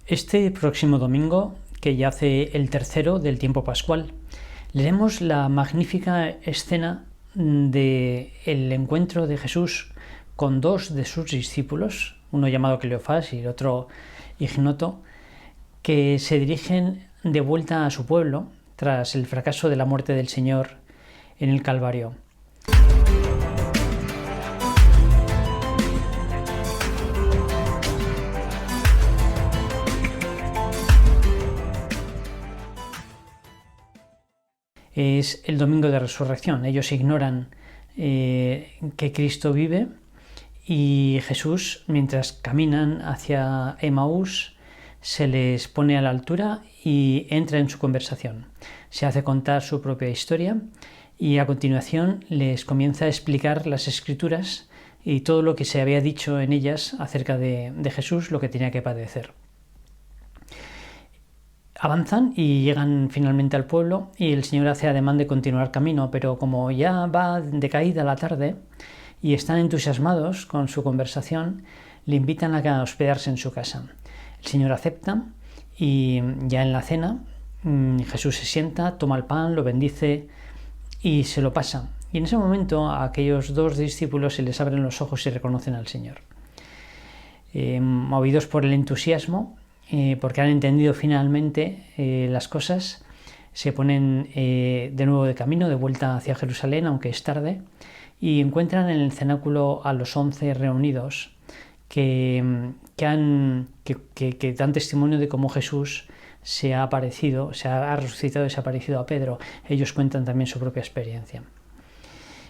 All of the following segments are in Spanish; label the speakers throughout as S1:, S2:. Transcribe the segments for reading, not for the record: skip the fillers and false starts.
S1: Este próximo domingo, que ya hace el tercero del tiempo pascual, leeremos la magnífica escena del encuentro de Jesús con dos de sus discípulos, uno llamado Cleofás y el otro Ignoto, que se dirigen de vuelta a su pueblo tras el fracaso de la muerte del Señor en el Calvario. Es el domingo de resurrección. Ellos ignoran que Cristo vive y Jesús, mientras caminan hacia Emaús, se les pone a la altura y entra en su conversación. Se hace contar su propia historia y a continuación les comienza a explicar las Escrituras y todo lo que se había dicho en ellas acerca de Jesús, lo que tenía que padecer. Avanzan y llegan finalmente al pueblo y el Señor hace ademán de continuar camino, pero como ya va de caída la tarde y están entusiasmados con su conversación, le invitan a hospedarse en su casa. El Señor acepta y ya en la cena Jesús se sienta, toma el pan, lo bendice y se lo pasa. Y en ese momento a aquellos dos discípulos se les abren los ojos y reconocen al Señor. Movidos por el entusiasmo, porque han entendido finalmente las cosas, se ponen de nuevo de camino, de vuelta hacia Jerusalén, aunque es tarde, y encuentran en el cenáculo a los 11 reunidos que dan testimonio de cómo Jesús se ha resucitado y se ha aparecido a Pedro. Ellos cuentan también su propia experiencia.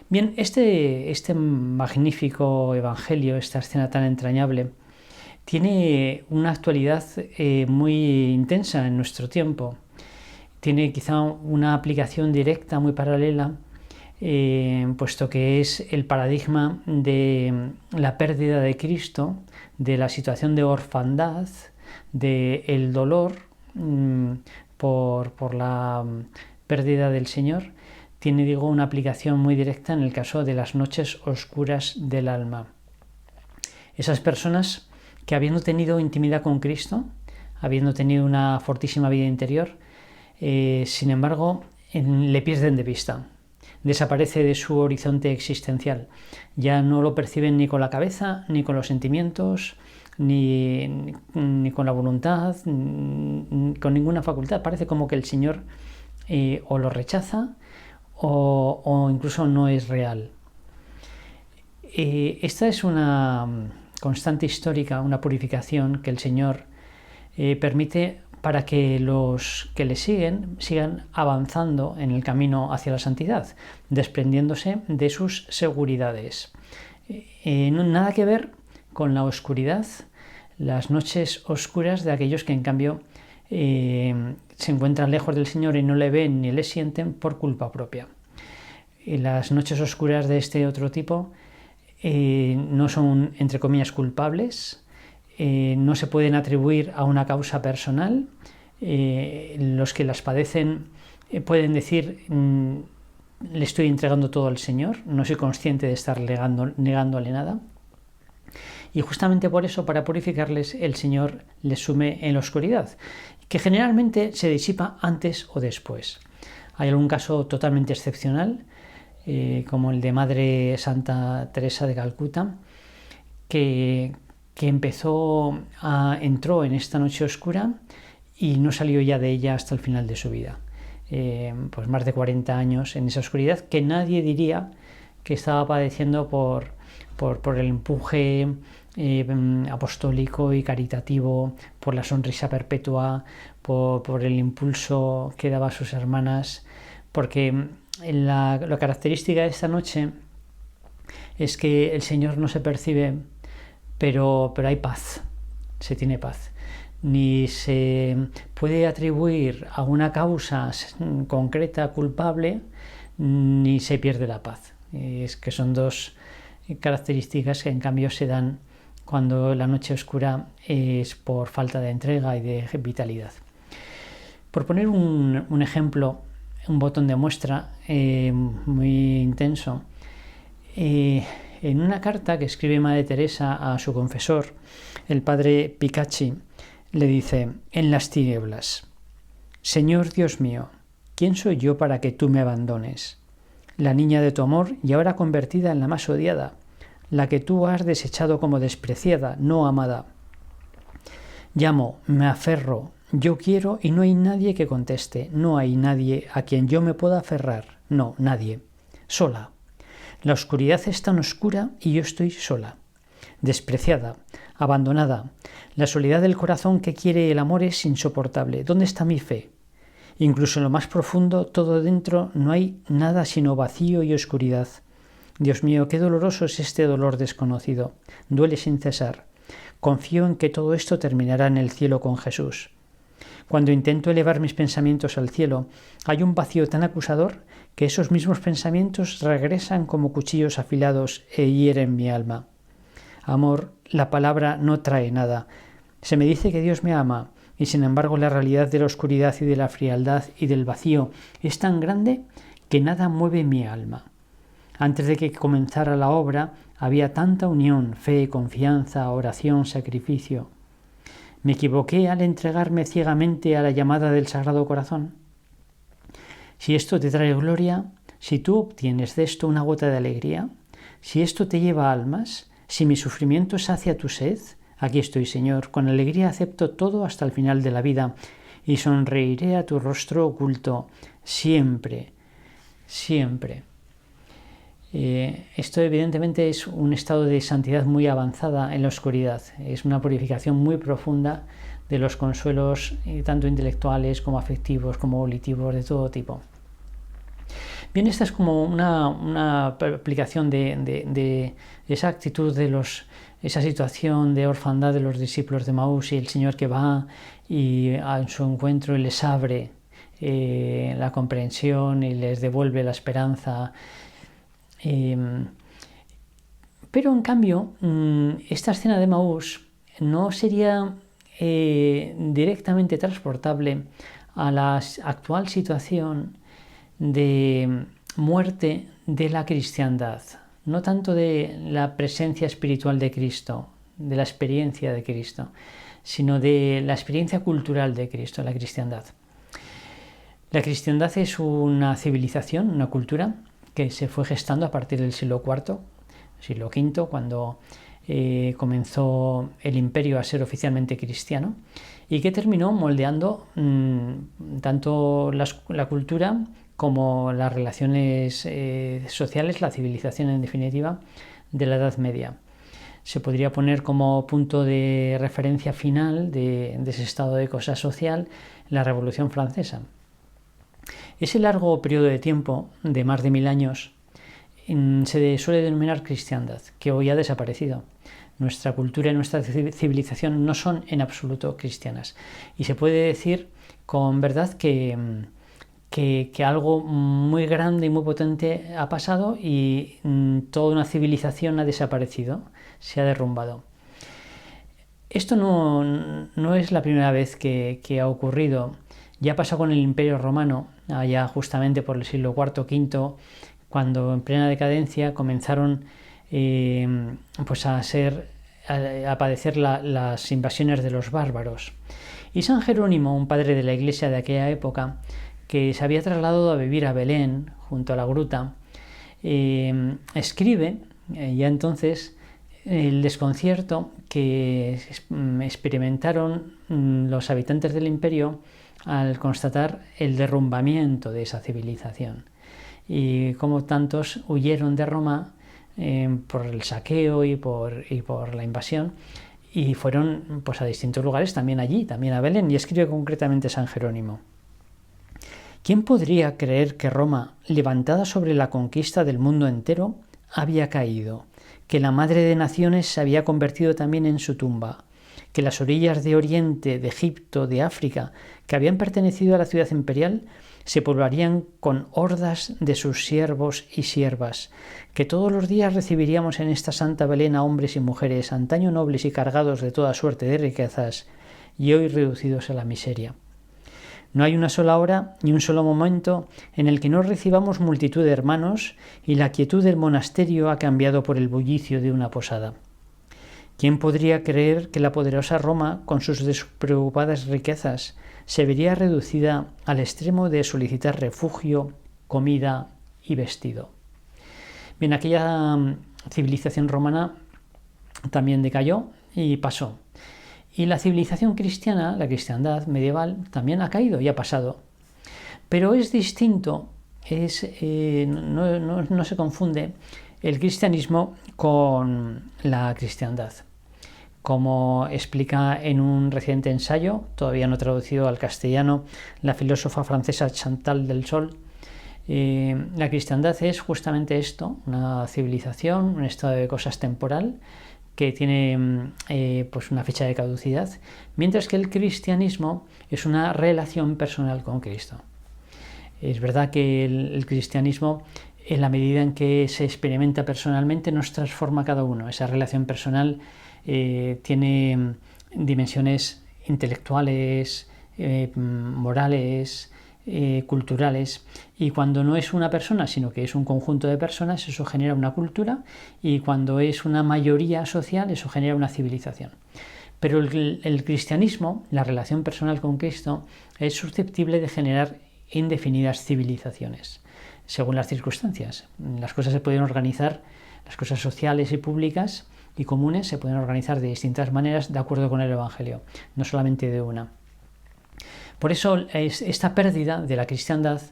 S1: Bien, este magnífico evangelio, esta escena tan entrañable, tiene una actualidad muy intensa en nuestro tiempo. Tiene quizá una aplicación directa muy paralela, puesto que es el paradigma de la pérdida de Cristo, de la situación de orfandad, del dolor por la pérdida del Señor. Tiene, una aplicación muy directa en el caso de las noches oscuras del alma. Esas personas que habiendo tenido intimidad con Cristo, habiendo tenido una fortísima vida interior, sin embargo, le pierden de vista. Desaparece de su horizonte existencial. Ya no lo perciben ni con la cabeza, ni con los sentimientos, ni con la voluntad, ni con ninguna facultad. Parece como que el Señor o lo rechaza o incluso no es real. Esta es una constante histórica, una purificación que el Señor permite para que los que le sigan avanzando en el camino hacia la santidad, desprendiéndose de sus seguridades. Nada que ver con la oscuridad, las noches oscuras de aquellos que en cambio se encuentran lejos del Señor y no le ven ni le sienten por culpa propia. Las noches oscuras de este otro tipo no son, entre comillas, culpables, no se pueden atribuir a una causa personal. Los que las padecen pueden decir, le estoy entregando todo al Señor, no soy consciente de estar negándole nada. Y justamente por eso, para purificarles, el Señor les sume en la oscuridad, que generalmente se disipa antes o después. Hay algún caso totalmente excepcional, como el de Madre Santa Teresa de Calcuta, que entró en esta noche oscura y no salió ya de ella hasta el final de su vida. Pues más de 40 años en esa oscuridad que nadie diría que estaba padeciendo por el empuje apostólico y caritativo, por la sonrisa perpetua, por el impulso que daba a sus hermanas, porque la característica de esta noche es que el Señor no se percibe, pero hay paz, se tiene paz. Ni se puede atribuir a una causa concreta culpable, ni se pierde la paz. Es que son dos características que en cambio se dan cuando la noche oscura es por falta de entrega y de vitalidad. Por poner un ejemplo, un botón de muestra muy intenso, en una carta que escribe Madre Teresa a su confesor, el padre Picacci, le dice en las tinieblas: Señor Dios mío, ¿quién soy yo para que tú me abandones? La niña de tu amor y ahora convertida en la más odiada, la que tú has desechado como despreciada, no amada. Llamo, me aferro, yo quiero y no hay nadie que conteste, no hay nadie a quien yo me pueda aferrar, no, nadie. Sola. La oscuridad es tan oscura y yo estoy sola. Despreciada, abandonada. La soledad del corazón que quiere el amor es insoportable. ¿Dónde está mi fe? Incluso en lo más profundo, todo dentro, no hay nada sino vacío y oscuridad. Dios mío, qué doloroso es este dolor desconocido. Duele sin cesar. Confío en que todo esto terminará en el cielo con Jesús. Cuando intento elevar mis pensamientos al cielo, hay un vacío tan acusador que esos mismos pensamientos regresan como cuchillos afilados e hieren mi alma. Amor, la palabra no trae nada. Se me dice que Dios me ama, y sin embargo la realidad de la oscuridad y de la frialdad y del vacío es tan grande que nada mueve mi alma. Antes de que comenzara la obra había tanta unión, fe, confianza, oración, sacrificio. ¿Me equivoqué al entregarme ciegamente a la llamada del Sagrado Corazón? Si esto te trae gloria, si tú obtienes de esto una gota de alegría, si esto te lleva almas, si mi sufrimiento sacia tu sed, aquí estoy, Señor, con alegría acepto todo hasta el final de la vida y sonreiré a tu rostro oculto siempre, siempre. Esto evidentemente es un estado de santidad muy avanzada en la oscuridad. Es una purificación muy profunda de los consuelos tanto intelectuales como afectivos, como volitivos, de todo tipo. Bien, esta es como una aplicación de esa actitud esa situación de orfandad de los discípulos de Maús y el Señor que va y en su encuentro y les abre la comprensión y les devuelve la esperanza. Pero en cambio, esta escena de Maús no sería directamente transportable a la actual situación de muerte de la cristiandad, no tanto de la presencia espiritual de Cristo, de la experiencia de Cristo, sino de la experiencia cultural de Cristo, la cristiandad. La cristiandad es una civilización, una cultura que se fue gestando a partir del siglo IV, siglo V, cuando comenzó el imperio a ser oficialmente cristiano y que terminó moldeando tanto la cultura como las relaciones sociales, la civilización en definitiva, de la Edad Media. Se podría poner como punto de referencia final de ese estado de cosa social la Revolución Francesa. Ese largo periodo de tiempo, de más de 1000 años, se suele denominar cristiandad, que hoy ha desaparecido. Nuestra cultura y nuestra civilización no son en absoluto cristianas. Y se puede decir con verdad que algo muy grande y muy potente ha pasado y toda una civilización ha desaparecido, se ha derrumbado. Esto no es la primera vez que ha ocurrido. Ya pasó con el Imperio Romano, allá justamente por el siglo IV, V, cuando en plena decadencia comenzaron a padecer las invasiones de los bárbaros. Y San Jerónimo, un padre de la Iglesia de aquella época, que se había trasladado a vivir a Belén, junto a la gruta, escribe ya entonces el desconcierto que experimentaron los habitantes del imperio al constatar el derrumbamiento de esa civilización y cómo tantos huyeron de Roma por el saqueo y por la invasión y fueron pues, a distintos lugares, también allí, también a Belén, y escribe concretamente San Jerónimo. ¿Quién podría creer que Roma, levantada sobre la conquista del mundo entero, había caído, que la madre de naciones se había convertido también en su tumba, que las orillas de Oriente, de Egipto, de África, que habían pertenecido a la ciudad imperial, se poblarían con hordas de sus siervos y siervas, que todos los días recibiríamos en esta santa Belén a hombres y mujeres, antaño nobles y cargados de toda suerte de riquezas, y hoy reducidos a la miseria? No hay una sola hora ni un solo momento en el que no recibamos multitud de hermanos y la quietud del monasterio ha cambiado por el bullicio de una posada. ¿Quién podría creer que la poderosa Roma, con sus despreocupadas riquezas, se vería reducida al extremo de solicitar refugio, comida y vestido? Bien, aquella civilización romana también decayó y pasó. Y la civilización cristiana, la cristiandad medieval, también ha caído y ha pasado. Pero es distinto, no se confunde el cristianismo con la cristiandad. Como explica en un reciente ensayo, todavía no traducido al castellano, la filósofa francesa Chantal del Sol, la cristiandad es justamente esto, una civilización, un estado de cosas temporal que tiene pues una fecha de caducidad, mientras que el cristianismo es una relación personal con Cristo. Es verdad que el cristianismo, en la medida en que se experimenta personalmente, nos transforma cada uno. Esa relación personal tiene dimensiones intelectuales, morales, culturales, y cuando no es una persona sino que es un conjunto de personas, eso genera una cultura, y cuando es una mayoría social, eso genera una civilización. Pero el cristianismo, la relación personal con Cristo, es susceptible de generar indefinidas civilizaciones según las circunstancias. Las cosas se pueden organizar, las cosas sociales y públicas y comunes se pueden organizar de distintas maneras de acuerdo con el Evangelio, no solamente de una. Por eso esta pérdida de la cristiandad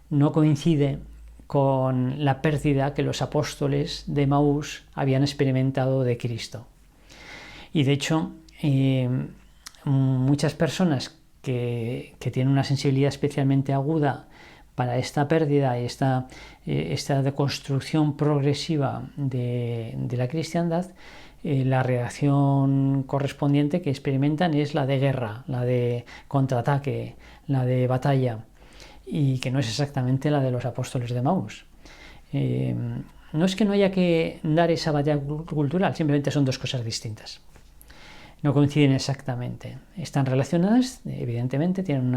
S1: no coincide con la pérdida que los apóstoles de Emaús habían experimentado de Cristo. Y de hecho, muchas personas que tienen una sensibilidad especialmente aguda para esta pérdida y esta deconstrucción progresiva de la cristiandad, la reacción correspondiente que experimentan es la de guerra, la de contraataque, la de batalla, y que no es exactamente la de los apóstoles de Emaús. No es que no haya que dar esa batalla cultural, simplemente son dos cosas distintas. No coinciden exactamente. Están relacionadas, evidentemente, tienen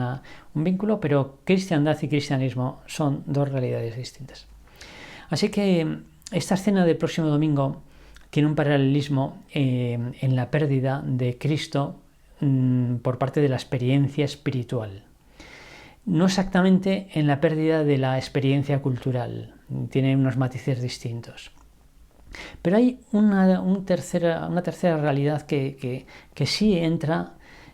S1: un vínculo, pero cristiandad y cristianismo son dos realidades distintas. Así que esta escena del próximo domingo tiene un paralelismo en la pérdida de Cristo por parte de la experiencia espiritual. No exactamente en la pérdida de la experiencia cultural, tiene unos matices distintos. Pero hay una tercera realidad que sí entra,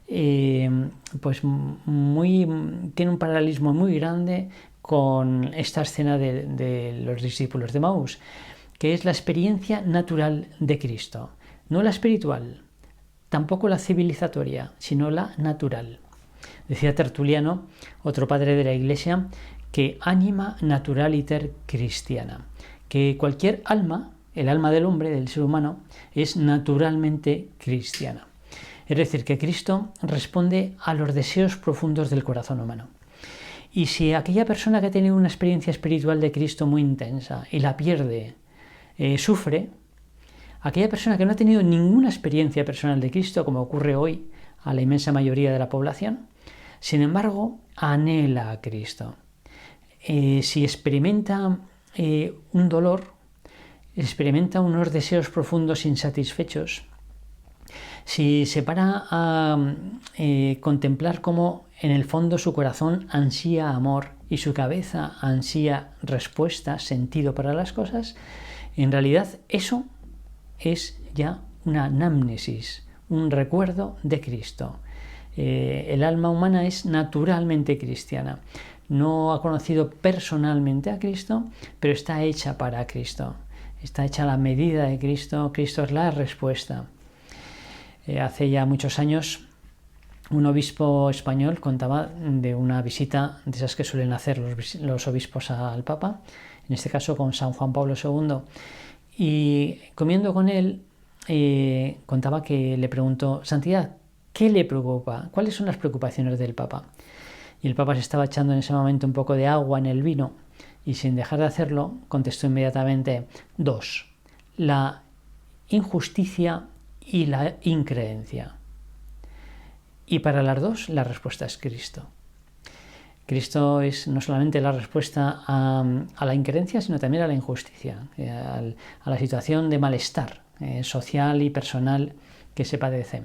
S1: pues tiene un paralelismo muy grande con esta escena de los discípulos de Emaús, que es la experiencia natural de Cristo, no la espiritual, tampoco la civilizatoria, sino la natural. Decía Tertuliano, otro padre de la Iglesia, que anima naturaliter cristiana, que cualquier alma, el alma del hombre, del ser humano, es naturalmente cristiana. Es decir, que Cristo responde a los deseos profundos del corazón humano. Y si aquella persona que ha tenido una experiencia espiritual de Cristo muy intensa y la pierde, sufre, aquella persona que no ha tenido ninguna experiencia personal de Cristo, como ocurre hoy a la inmensa mayoría de la población, sin embargo, anhela a Cristo. Si experimenta un dolor, experimenta unos deseos profundos insatisfechos, si se para a contemplar cómo en el fondo su corazón ansía amor y su cabeza ansía respuesta, sentido para las cosas, en realidad eso es ya una anamnesis, un recuerdo de Cristo. El alma humana es naturalmente cristiana. No ha conocido personalmente a Cristo, pero está hecha para Cristo. Está hecha a la medida de Cristo. Cristo es la respuesta. Hace ya muchos años, un obispo español contaba de una visita de esas que suelen hacer los obispos al Papa, en este caso con San Juan Pablo II. Y comiendo con él, contaba que le preguntó: Santidad, ¿qué le preocupa? ¿Cuáles son las preocupaciones del Papa? Y el Papa se estaba echando en ese momento un poco de agua en el vino y, sin dejar de hacerlo, contestó inmediatamente: 2. La injusticia y la increencia. Y para las dos, la respuesta es Cristo. Cristo es no solamente la respuesta a la increencia, sino también a la injusticia, a la situación de malestar social y personal que se padece.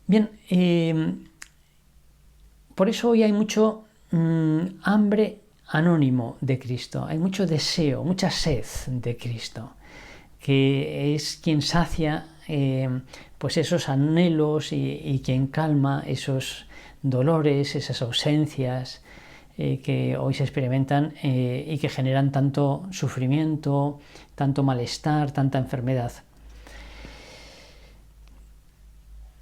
S1: Bien, por eso hoy hay mucho hambre anónimo de Cristo, hay mucho deseo, mucha sed de Cristo, que es quien sacia pues esos anhelos y quien calma esos dolores, esas ausencias que hoy se experimentan y que generan tanto sufrimiento, tanto malestar, tanta enfermedad.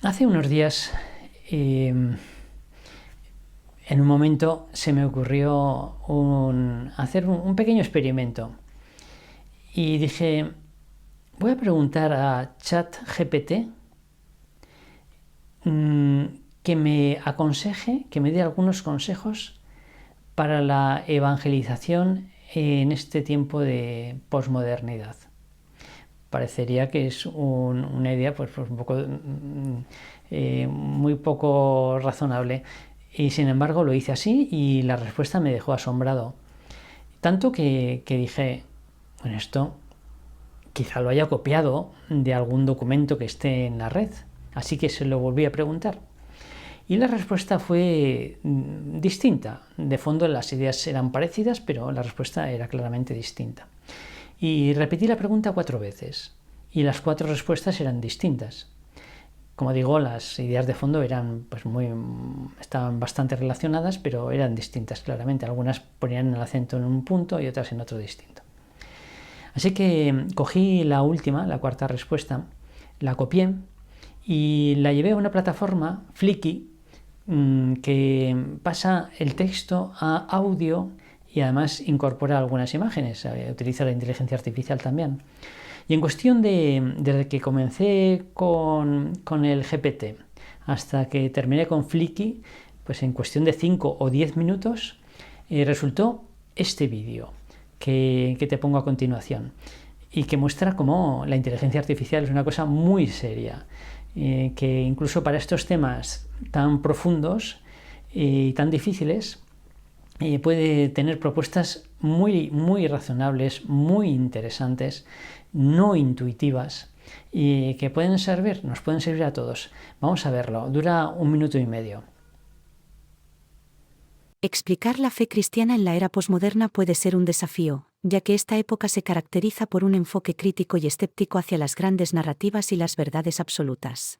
S1: Hace unos días, en un momento se me ocurrió hacer un pequeño experimento y dije, voy a preguntar a ChatGPT que me aconseje, que me dé algunos consejos para la evangelización en este tiempo de posmodernidad. Parecería que es una idea pues un poco muy poco razonable, y sin embargo lo hice así y la respuesta me dejó asombrado, tanto que dije, bueno, esto quizá lo haya copiado de algún documento que esté en la red, así que se lo volví a preguntar. Y la respuesta fue distinta. De fondo las ideas eran parecidas, pero la respuesta era claramente distinta. Y repetí la pregunta 4 veces, y las 4 respuestas eran distintas. Como digo, las ideas de fondo eran estaban bastante relacionadas, pero eran distintas claramente. Algunas ponían el acento en un punto y otras en otro distinto. Así que cogí la última, la 4ª respuesta, la copié y la llevé a una plataforma, Flickr, que pasa el texto a audio y además incorpora algunas imágenes, utiliza la inteligencia artificial también. Y en cuestión desde que comencé con el GPT hasta que terminé con Flickr, pues en cuestión de 5 o 10 minutos resultó este vídeo que te pongo a continuación y que muestra cómo la inteligencia artificial es una cosa muy seria, que incluso para estos temas tan profundos y tan difíciles puede tener propuestas muy, muy razonables, muy interesantes, no intuitivas y que nos pueden servir a todos. Vamos a verlo, dura 1 minuto y medio.
S2: Explicar la fe cristiana en la era posmoderna puede ser un desafío, ya que esta época se caracteriza por un enfoque crítico y escéptico hacia las grandes narrativas y las verdades absolutas.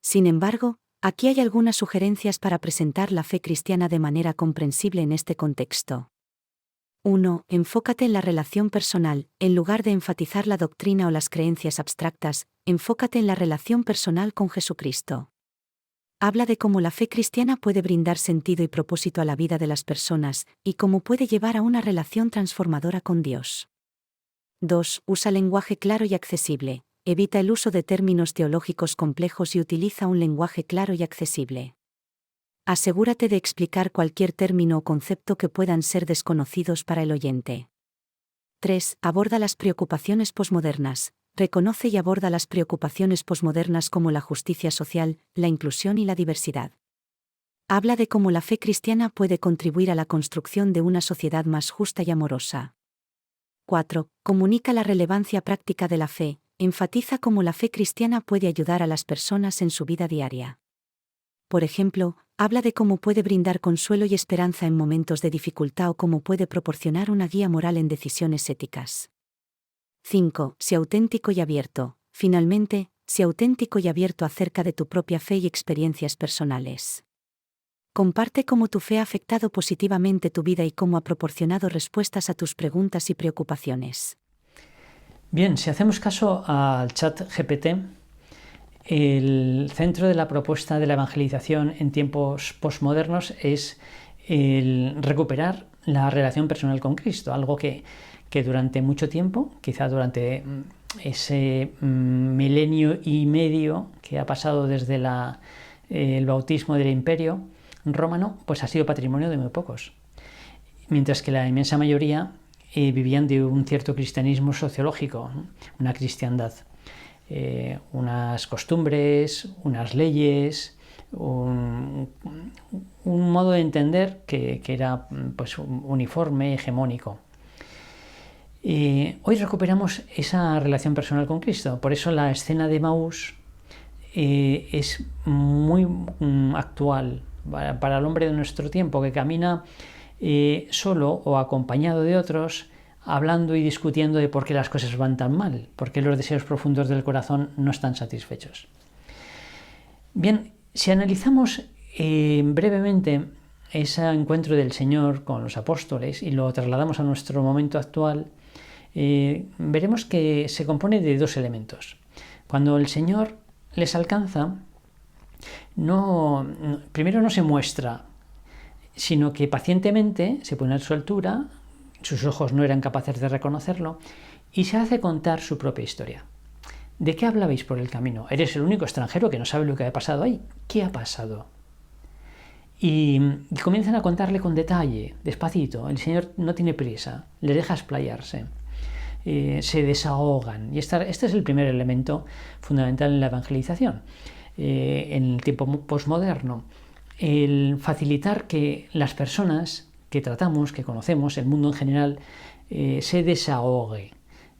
S2: Sin embargo, aquí hay algunas sugerencias para presentar la fe cristiana de manera comprensible en este contexto. 1. Enfócate en la relación personal, en lugar de enfatizar la doctrina o las creencias abstractas, enfócate en la relación personal con Jesucristo. Habla de cómo la fe cristiana puede brindar sentido y propósito a la vida de las personas, y cómo puede llevar a una relación transformadora con Dios. 2. Usa lenguaje claro y accesible. Evita el uso de términos teológicos complejos y utiliza un lenguaje claro y accesible. Asegúrate de explicar cualquier término o concepto que puedan ser desconocidos para el oyente. 3. Aborda las preocupaciones posmodernas. Reconoce y aborda las preocupaciones posmodernas como la justicia social, la inclusión y la diversidad. Habla de cómo la fe cristiana puede contribuir a la construcción de una sociedad más justa y amorosa. 4. Comunica la relevancia práctica de la fe. Enfatiza cómo la fe cristiana puede ayudar a las personas en su vida diaria. Por ejemplo, habla de cómo puede brindar consuelo y esperanza en momentos de dificultad o cómo puede proporcionar una guía moral en decisiones éticas. 5. Sé auténtico y abierto. Finalmente, sé auténtico y abierto acerca de tu propia fe y experiencias personales. Comparte cómo tu fe ha afectado positivamente tu vida y cómo ha proporcionado respuestas a tus preguntas y preocupaciones.
S1: Bien, si hacemos caso al ChatGPT, el centro de la propuesta de la evangelización en tiempos posmodernos es el recuperar la relación personal con Cristo, algo que durante mucho tiempo, quizá durante ese milenio y medio que ha pasado desde el bautismo del Imperio Romano, pues ha sido patrimonio de muy pocos. Mientras que la inmensa mayoría vivían de un cierto cristianismo sociológico, una cristiandad. Unas costumbres, unas leyes, un modo de entender que era pues uniforme, hegemónico. Hoy recuperamos esa relación personal con Cristo. Por eso la escena de Emaús es muy actual para el hombre de nuestro tiempo, que camina solo o acompañado de otros, hablando y discutiendo de por qué las cosas van tan mal, por qué los deseos profundos del corazón no están satisfechos. Bien, si analizamos brevemente ese encuentro del Señor con los apóstoles y lo trasladamos a nuestro momento actual, veremos que se compone de dos elementos. Cuando el Señor les alcanza, primero no se muestra, sino que pacientemente se pone a su altura, sus ojos no eran capaces de reconocerlo, y se hace contar su propia historia. ¿De qué hablabais por el camino? Eres el único extranjero que no sabe lo que ha pasado ahí. ¿Qué ha pasado? Y comienzan a contarle con detalle, despacito. El Señor no tiene prisa, le deja explayarse. Se desahogan. Y este es el primer elemento fundamental en la evangelización. En el tiempo posmoderno, el facilitar que las personas que tratamos, que conocemos, el mundo en general, se desahogue,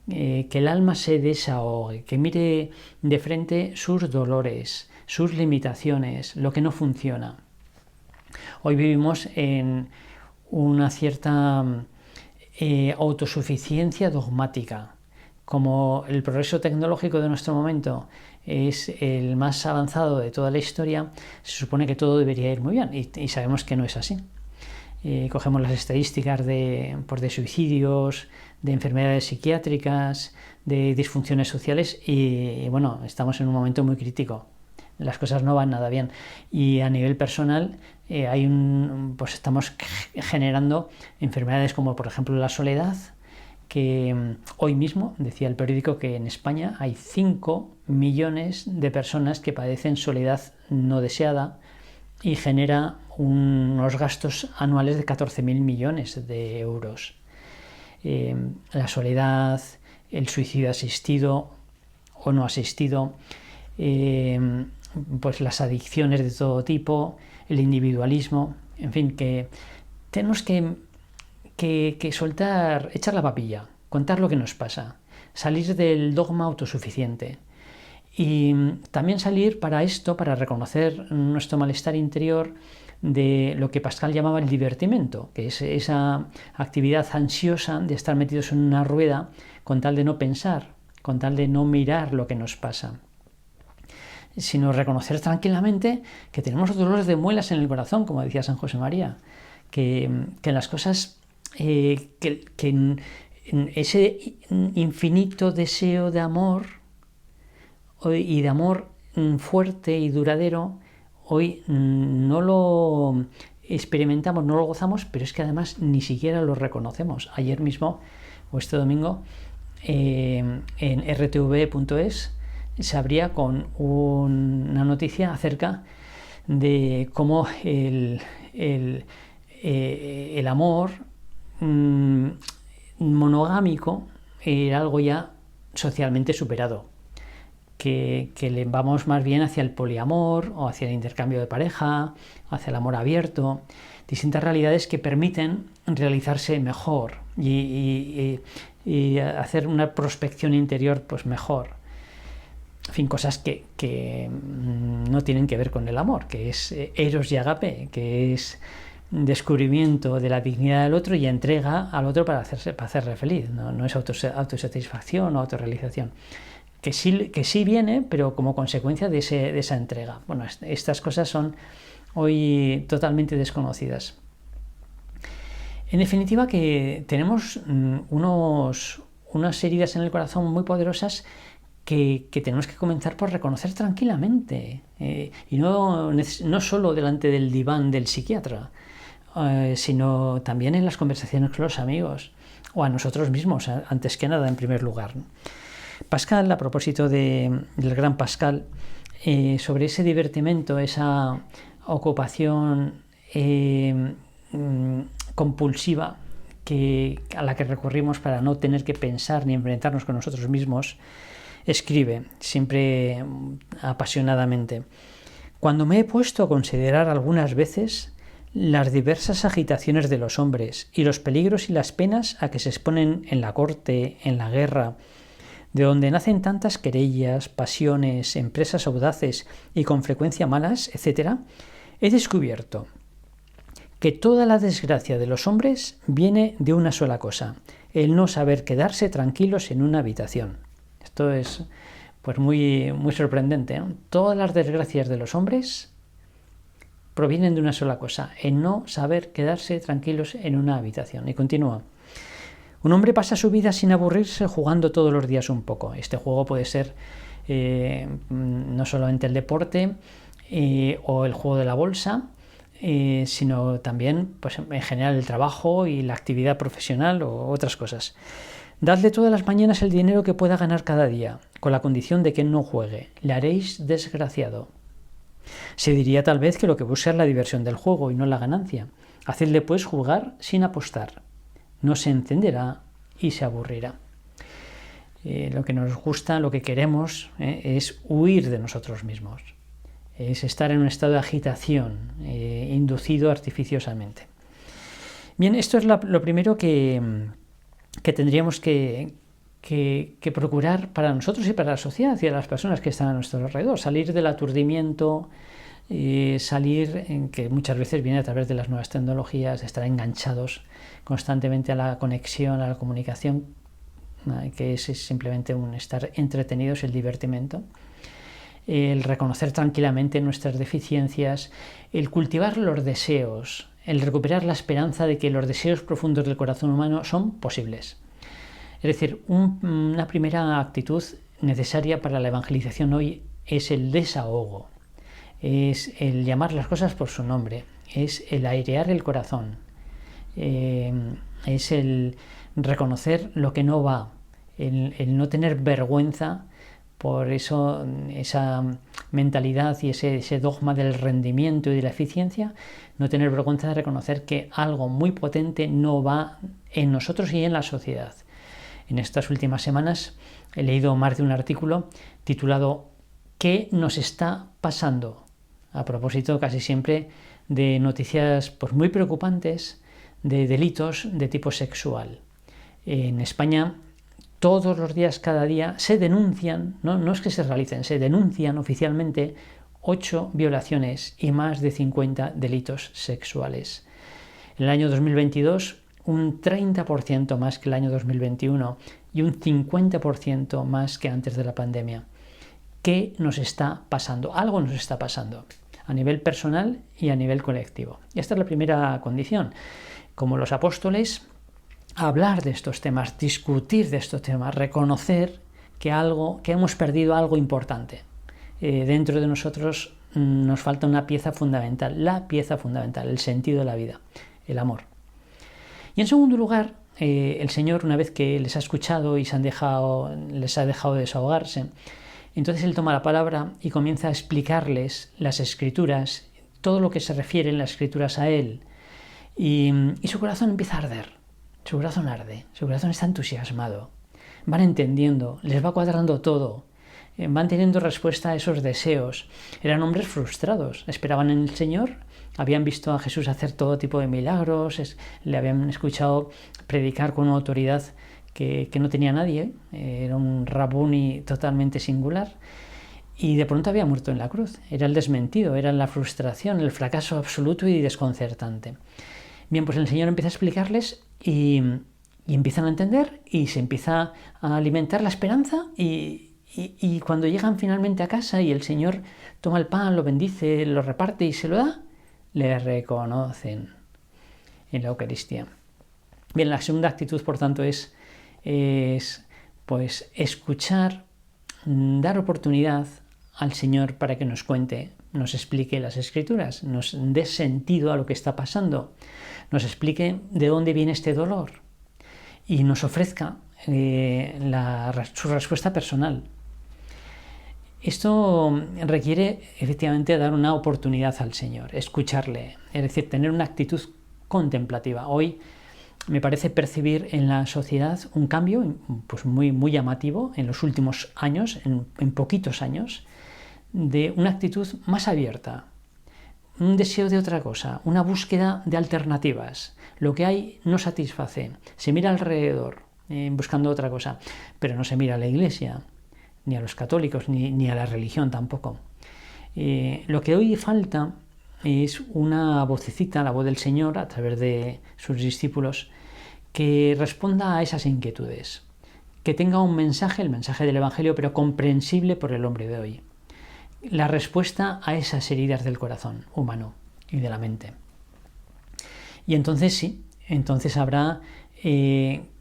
S1: que el alma se desahogue, que mire de frente sus dolores, sus limitaciones, lo que no funciona. Hoy vivimos en una cierta autosuficiencia dogmática. Como el progreso tecnológico de nuestro momento es el más avanzado de toda la historia, se supone que todo debería ir muy bien y sabemos que no es así. Cogemos las estadísticas de suicidios, de enfermedades psiquiátricas, de disfunciones sociales y bueno, estamos en un momento muy crítico. Las cosas no van nada bien y a nivel personal pues estamos generando enfermedades como por ejemplo la soledad, que hoy mismo decía el periódico que en España hay 5 millones de personas que padecen soledad no deseada y genera unos gastos anuales de 14.000 millones de euros. La soledad, el suicidio asistido o no asistido, pues las adicciones de todo tipo, el individualismo, en fin, que tenemos que soltar, echar la papilla, contar lo que nos pasa, salir del dogma autosuficiente y también salir para reconocer nuestro malestar interior de lo que Pascal llamaba el divertimento, que es esa actividad ansiosa de estar metidos en una rueda con tal de no pensar, con tal de no mirar lo que nos pasa, sino reconocer tranquilamente que tenemos dolores de muelas en el corazón, como decía San José María, que las cosas, que ese infinito deseo de amor y de amor fuerte y duradero, hoy no lo experimentamos, no lo gozamos, pero es que además ni siquiera lo reconocemos. Ayer mismo, o este domingo, en rtv.es se abría con una noticia acerca de cómo el amor monogámico era algo ya socialmente superado, que le vamos más bien hacia el poliamor o hacia el intercambio de pareja, hacia el amor abierto, distintas realidades que permiten realizarse mejor y hacer una prospección interior pues mejor. En fin, cosas que no tienen que ver con el amor, que es eros y agape, que es descubrimiento de la dignidad del otro y entrega al otro para hacerle feliz. No es autosatisfacción o autorrealización. Que sí viene, pero como consecuencia de esa entrega. Bueno, estas cosas son hoy totalmente desconocidas. En definitiva, que tenemos unas heridas en el corazón muy poderosas que tenemos que comenzar por reconocer tranquilamente, y no solo delante del diván del psiquiatra, sino también en las conversaciones con los amigos o a nosotros mismos, antes que nada, en primer lugar. Pascal, a propósito del gran Pascal, sobre ese divertimento, esa ocupación compulsiva a la que recurrimos para no tener que pensar ni enfrentarnos con nosotros mismos, escribe, siempre apasionadamente: cuando me he puesto a considerar algunas veces las diversas agitaciones de los hombres y los peligros y las penas a que se exponen en la corte, en la guerra, de donde nacen tantas querellas, pasiones, empresas audaces y con frecuencia malas, etc., he descubierto que toda la desgracia de los hombres viene de una sola cosa: el no saber quedarse tranquilos en una habitación. Esto es pues muy sorprendente, ¿no? Todas las desgracias de los hombres provienen de una sola cosa: el no saber quedarse tranquilos en una habitación. Y continúa. Un hombre pasa su vida sin aburrirse jugando todos los días un poco. Este juego puede ser no solamente el deporte o el juego de la bolsa, sino también pues, en general el trabajo y la actividad profesional o otras cosas. Dadle todas las mañanas el dinero que pueda ganar cada día, con la condición de que no juegue. Le haréis desgraciado. Se diría tal vez que lo que busca es la diversión del juego y no la ganancia. Hacedle pues jugar sin apostar. No se encenderá y se aburrirá. Lo que nos gusta, lo que queremos, es huir de nosotros mismos. Es estar en un estado de agitación, inducido artificiosamente. Bien, esto es lo primero que tendríamos que procurar para nosotros y para la sociedad y a las personas que están a nuestro alrededor. Salir del aturdimiento, que muchas veces viene a través de las nuevas tecnologías, de estar enganchados constantemente a la conexión, a la comunicación, que es simplemente un estar entretenidos, el divertimento. El reconocer tranquilamente nuestras deficiencias, el cultivar los deseos, el recuperar la esperanza de que los deseos profundos del corazón humano son posibles. Es decir, una primera actitud necesaria para la evangelización hoy es el desahogo, es el llamar las cosas por su nombre, es el airear el corazón, es el reconocer lo que no va, el no tener vergüenza por eso, esa mentalidad y ese dogma del rendimiento y de la eficiencia, no tener vergüenza de reconocer que algo muy potente no va en nosotros y en la sociedad. En estas últimas semanas he leído más de un artículo titulado ¿Qué nos está pasando?, a propósito casi siempre de noticias pues, muy preocupantes de delitos de tipo sexual. En España todos los días, cada día, se denuncian, no es que se realicen, se denuncian oficialmente 8 violaciones y más de 50 delitos sexuales. En el año 2022, un 30% más que el año 2021 y un 50% más que antes de la pandemia. ¿Qué nos está pasando? Algo nos está pasando a nivel personal y a nivel colectivo. Y esta es la primera condición. Como los apóstoles, hablar de estos temas, discutir de estos temas, reconocer que hemos perdido algo importante. Dentro de nosotros nos falta una pieza fundamental, la pieza fundamental, el sentido de la vida, el amor. Y en segundo lugar, el Señor, una vez que les ha escuchado y les ha dejado desahogarse, entonces Él toma la palabra y comienza a explicarles las Escrituras, todo lo que se refiere en las Escrituras a Él, y su corazón empieza a arder. Su corazón arde, su corazón está entusiasmado. Van entendiendo, les va cuadrando todo. Van teniendo respuesta a esos deseos. Eran hombres frustrados, esperaban en el Señor, habían visto a Jesús hacer todo tipo de milagros, le habían escuchado predicar con una autoridad que no tenía nadie, era un rabuni totalmente singular, y de pronto había muerto en la cruz. Era el desmentido, era la frustración, el fracaso absoluto y desconcertante. Bien, pues el Señor empieza a explicarles y empiezan a entender y se empieza a alimentar la esperanza y cuando llegan finalmente a casa y el Señor toma el pan, lo bendice, lo reparte y se lo da, le reconocen en la Eucaristía. Bien, la segunda actitud, por tanto, es pues escuchar, dar oportunidad al Señor para que nos cuente, nos explique las Escrituras, nos dé sentido a lo que está pasando, nos explique de dónde viene este dolor y nos ofrezca su respuesta personal. Esto requiere efectivamente dar una oportunidad al Señor, escucharle, es decir, tener una actitud contemplativa. Hoy me parece percibir en la sociedad un cambio pues muy llamativo en los últimos años, en poquitos años, de una actitud más abierta, un deseo de otra cosa, una búsqueda de alternativas. Lo que hay no satisface. Se mira alrededor buscando otra cosa, pero no se mira a la Iglesia, ni a los católicos, ni a la religión tampoco. Lo que hoy falta es una vocecita, la voz del Señor, a través de sus discípulos, que responda a esas inquietudes, que tenga un mensaje, el mensaje del Evangelio, pero comprensible por el hombre de hoy. La respuesta a esas heridas del corazón humano y de la mente. Y entonces sí, entonces habrá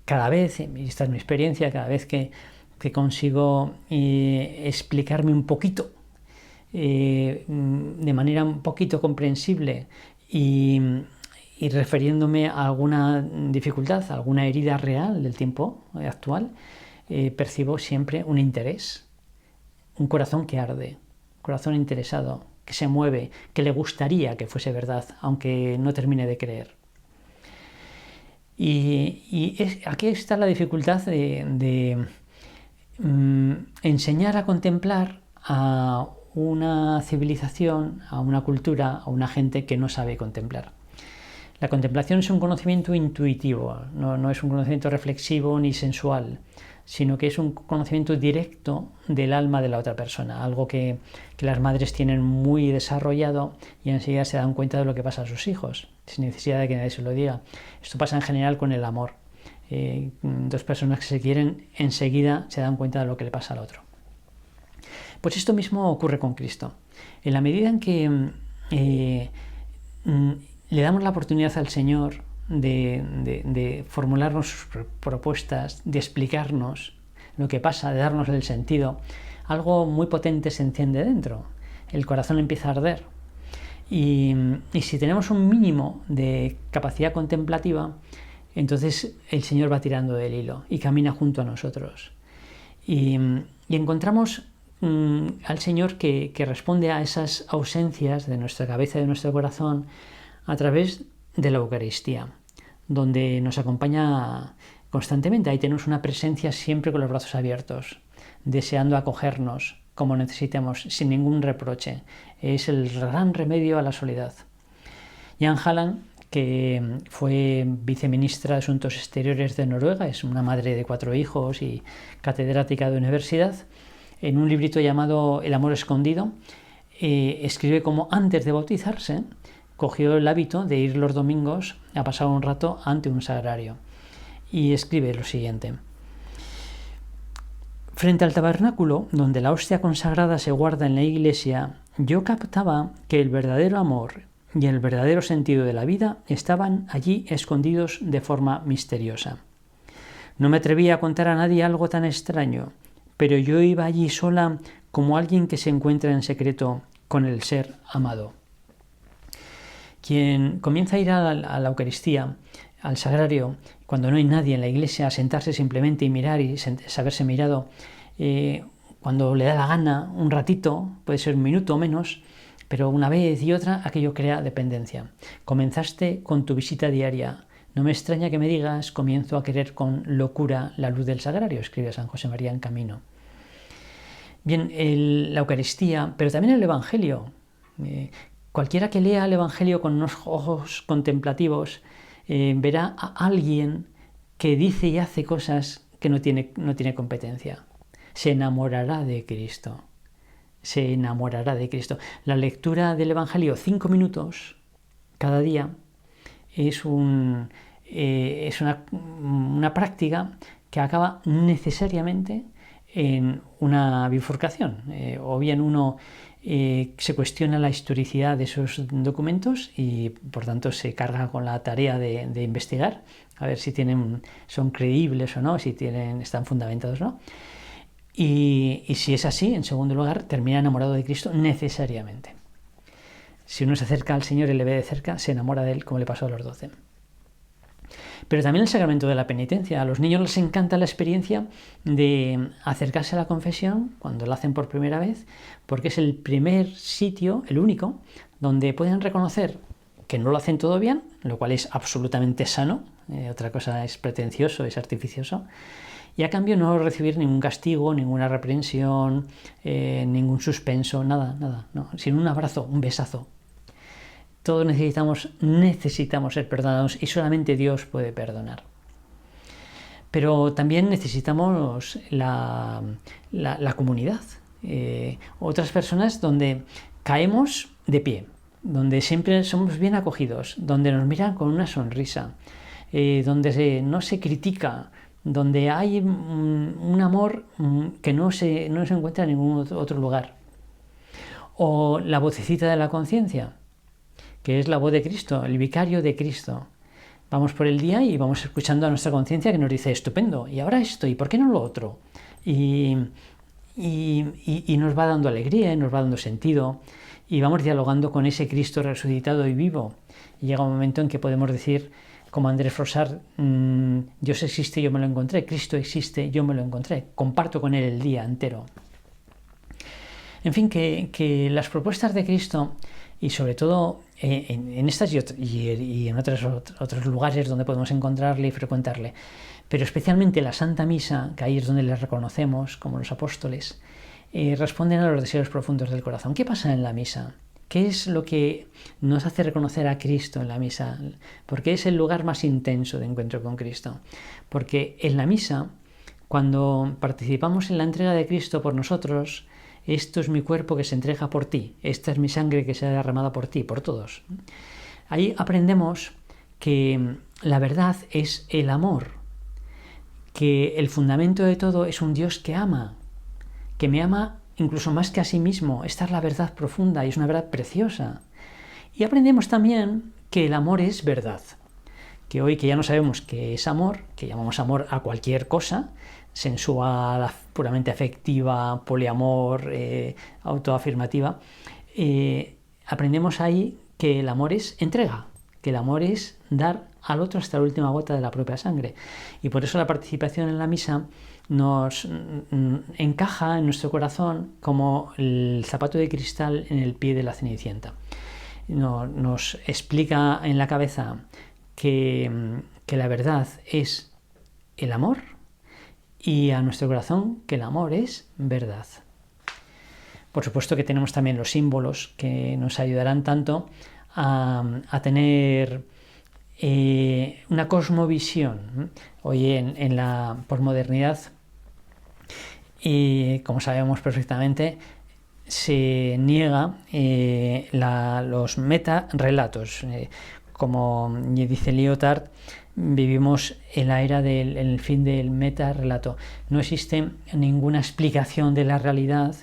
S1: cada vez, y esta es mi experiencia, cada vez que consigo explicarme un poquito, de manera un poquito comprensible y refiriéndome a alguna dificultad, a alguna herida real del tiempo actual, percibo siempre un interés, un corazón que arde, un corazón interesado, que se mueve, que le gustaría que fuese verdad, aunque no termine de creer. Aquí está la dificultad de enseñar a contemplar a una civilización, a una cultura, a una gente que no sabe contemplar. La contemplación es un conocimiento intuitivo, no es un conocimiento reflexivo ni sensual, sino que es un conocimiento directo del alma de la otra persona, algo que las madres tienen muy desarrollado y enseguida se dan cuenta de lo que pasa a sus hijos, sin necesidad de que nadie se lo diga. Esto pasa en general con el amor. Dos personas que se quieren enseguida se dan cuenta de lo que le pasa al otro. Pues esto mismo ocurre con Cristo. En la medida en que le damos la oportunidad al Señor de formularnos sus propuestas, de explicarnos lo que pasa, de darnos el sentido, algo muy potente se enciende dentro. El corazón empieza a arder. Y si tenemos un mínimo de capacidad contemplativa, entonces el Señor va tirando del hilo y camina junto a nosotros. Y encontramos al Señor que responde a esas ausencias de nuestra cabeza y de nuestro corazón a través de la Eucaristía, donde nos acompaña constantemente. Ahí tenemos una presencia siempre con los brazos abiertos, deseando acogernos como necesitemos, sin ningún reproche. Es el gran remedio a la soledad. Jan Halland, que fue viceministra de Asuntos Exteriores de Noruega, es una madre de 4 hijos y catedrática de universidad, en un librito llamado El amor escondido, escribe cómo antes de bautizarse cogió el hábito de ir los domingos a pasar un rato ante un sagrario. Y escribe lo siguiente: frente al tabernáculo, donde la hostia consagrada se guarda en la iglesia, yo captaba que el verdadero amor y el verdadero sentido de la vida estaban allí escondidos de forma misteriosa. No me atrevía a contar a nadie algo tan extraño, pero yo iba allí sola como alguien que se encuentra en secreto con el ser amado. Quien comienza a ir a la Eucaristía, al sagrario, cuando no hay nadie en la iglesia, a sentarse simplemente y mirar y saberse mirado, cuando le da la gana, un ratito, puede ser un minuto o menos, pero una vez y otra, aquello crea dependencia. Comenzaste con tu visita diaria. No me extraña que me digas, comienzo a querer con locura la luz del sagrario, escribe San José María en Camino. Bien, la Eucaristía, pero también el Evangelio. Cualquiera que lea el Evangelio con unos ojos contemplativos verá a alguien que dice y hace cosas que no tiene competencia. Se enamorará de Cristo. Se enamorará de Cristo. La lectura del Evangelio 5 minutos cada día es una práctica que acaba necesariamente en una bifurcación. O bien uno se cuestiona la historicidad de esos documentos y por tanto se carga con la tarea de investigar, a ver si son creíbles o no, si están fundamentados o no. Y si es así, en segundo lugar, termina enamorado de Cristo necesariamente. Si uno se acerca al Señor y le ve de cerca, se enamora de Él, como le pasó a los 12. Pero también el sacramento de la penitencia. A los niños les encanta la experiencia de acercarse a la confesión cuando la hacen por primera vez, porque es el primer sitio, el único, donde pueden reconocer que no lo hacen todo bien, lo cual es absolutamente sano. Otra cosa es pretencioso, es artificioso. Y a cambio no recibir ningún castigo, ninguna reprensión, ningún suspenso, nada, no, sino un abrazo, un besazo. Todos necesitamos ser perdonados y solamente Dios puede perdonar. Pero también necesitamos la comunidad. Otras personas donde caemos de pie, donde siempre somos bien acogidos, donde nos miran con una sonrisa, donde no se critica, donde hay un amor que no se encuentra en ningún otro lugar. O la vocecita de la conciencia, que es la voz de Cristo, el vicario de Cristo. Vamos por el día y vamos escuchando a nuestra conciencia que nos dice, estupendo, y ahora esto, ¿y por qué no lo otro? Y nos va dando alegría, y nos va dando sentido, y vamos dialogando con ese Cristo resucitado y vivo. Y llega un momento en que podemos decir, como Andrés Frossard, Dios existe, yo me lo encontré, Cristo existe, yo me lo encontré, comparto con Él el día entero. En fin, que las propuestas de Cristo, y sobre todo en estas y en otros lugares donde podemos encontrarle y frecuentarle, pero especialmente la Santa Misa, que ahí es donde le reconocemos como los apóstoles, responden a los deseos profundos del corazón. ¿Qué pasa en la misa? ¿Qué es lo que nos hace reconocer a Cristo en la misa? Porque es el lugar más intenso de encuentro con Cristo. Porque en la misa, cuando participamos en la entrega de Cristo por nosotros, esto es mi cuerpo que se entrega por ti, esta es mi sangre que se ha derramado por ti, por todos. Ahí aprendemos que la verdad es el amor, que el fundamento de todo es un Dios que ama, que me ama incluso más que a sí mismo. Esta es la verdad profunda y es una verdad preciosa. Y aprendemos también que el amor es verdad, que hoy que ya no sabemos qué es amor, que llamamos amor a cualquier cosa, sensual, puramente afectiva, poliamor, autoafirmativa, aprendemos ahí que el amor es entrega, que el amor es dar al otro hasta la última gota de la propia sangre. Y por eso la participación en la misa nos encaja en nuestro corazón como el zapato de cristal en el pie de la Cenicienta. Nos explica en la cabeza que la verdad es el amor, y a nuestro corazón que el amor es verdad. Por supuesto que tenemos también los símbolos que nos ayudarán tanto a tener una cosmovisión. Hoy en la posmodernidad, como sabemos perfectamente, se niega los metarrelatos. Como dice Lyotard, vivimos en la era el fin del metarrelato. No existe ninguna explicación de la realidad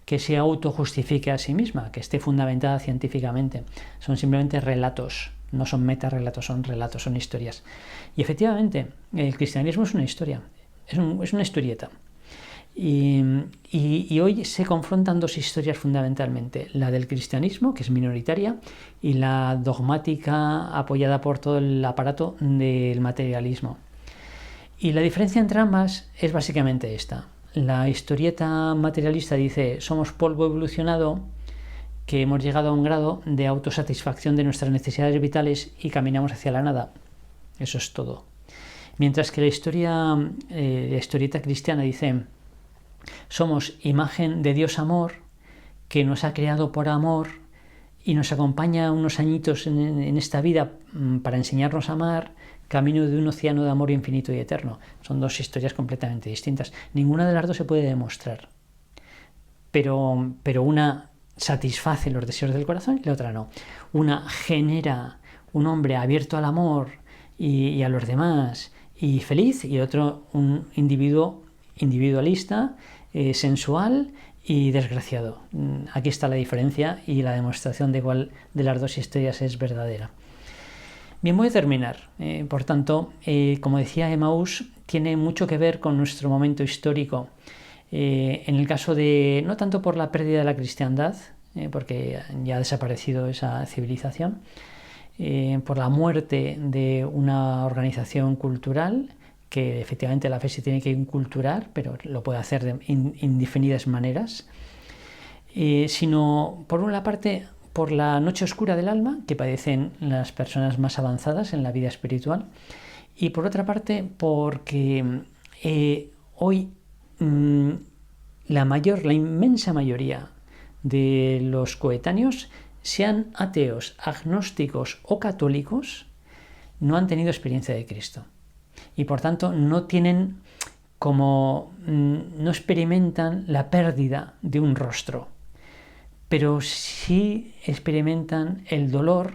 S1: que se autojustifique a sí misma, que esté fundamentada científicamente. Son simplemente relatos, no son metarrelatos, son relatos, son historias. Y efectivamente, el cristianismo es una historia, es una historieta. Y hoy se confrontan dos historias fundamentalmente, la del cristianismo, que es minoritaria, y la dogmática apoyada por todo el aparato del materialismo. Y la diferencia entre ambas es básicamente esta. La historieta materialista dice, somos polvo evolucionado, que hemos llegado a un grado de autosatisfacción de nuestras necesidades vitales y caminamos hacia la nada. Eso es todo. Mientras que la historieta cristiana dice, somos imagen de Dios amor, que nos ha creado por amor y nos acompaña unos añitos en esta vida para enseñarnos a amar, camino de un océano de amor infinito y eterno. Son dos historias completamente distintas. Ninguna de las dos se puede demostrar. Pero una satisface los deseos del corazón y la otra no. Una genera un hombre abierto al amor y a los demás y feliz, y otro un individuo individualista, sensual y desgraciado. Aquí está la diferencia y la demostración de cuál de las dos historias es verdadera. Bien, voy a terminar. Por tanto, como decía Emaús, tiene mucho que ver con nuestro momento histórico. En el caso de, no tanto por la pérdida de la cristiandad, porque ya ha desaparecido esa civilización, por la muerte de una organización cultural, que efectivamente la fe se tiene que inculturar, pero lo puede hacer de indefinidas maneras, sino por una parte por la noche oscura del alma que padecen las personas más avanzadas en la vida espiritual, y por otra parte porque hoy la inmensa mayoría de los coetáneos sean ateos, agnósticos o católicos, no han tenido experiencia de Cristo. Y por tanto no experimentan la pérdida de un rostro, pero sí experimentan el dolor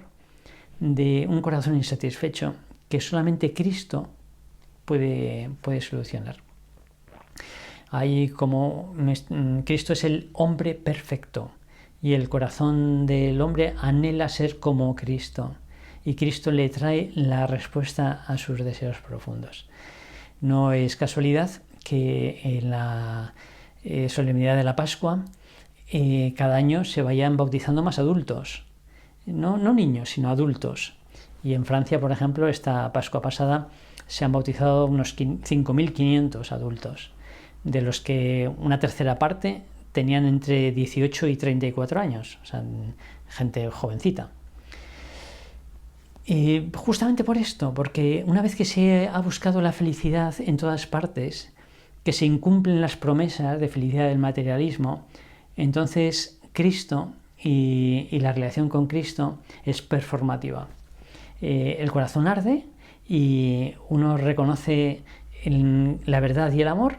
S1: de un corazón insatisfecho que solamente Cristo puede solucionar. Cristo es el hombre perfecto y el corazón del hombre anhela ser como Cristo, y Cristo le trae la respuesta a sus deseos profundos. No es casualidad que en la solemnidad de la Pascua cada año se vayan bautizando más adultos, no niños, sino adultos. Y en Francia, por ejemplo, esta Pascua pasada se han bautizado unos 5.500 adultos, de los que una tercera parte tenían entre 18 y 34 años, o sea, gente jovencita. Y justamente por esto, porque una vez que se ha buscado la felicidad en todas partes, que se incumplen las promesas de felicidad del materialismo, entonces Cristo y la relación con Cristo es performativa. El corazón arde y uno reconoce la verdad y el amor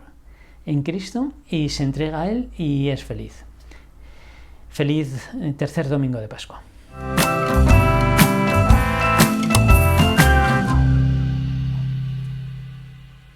S1: en Cristo y se entrega a Él y es feliz. Feliz tercer domingo de Pascua.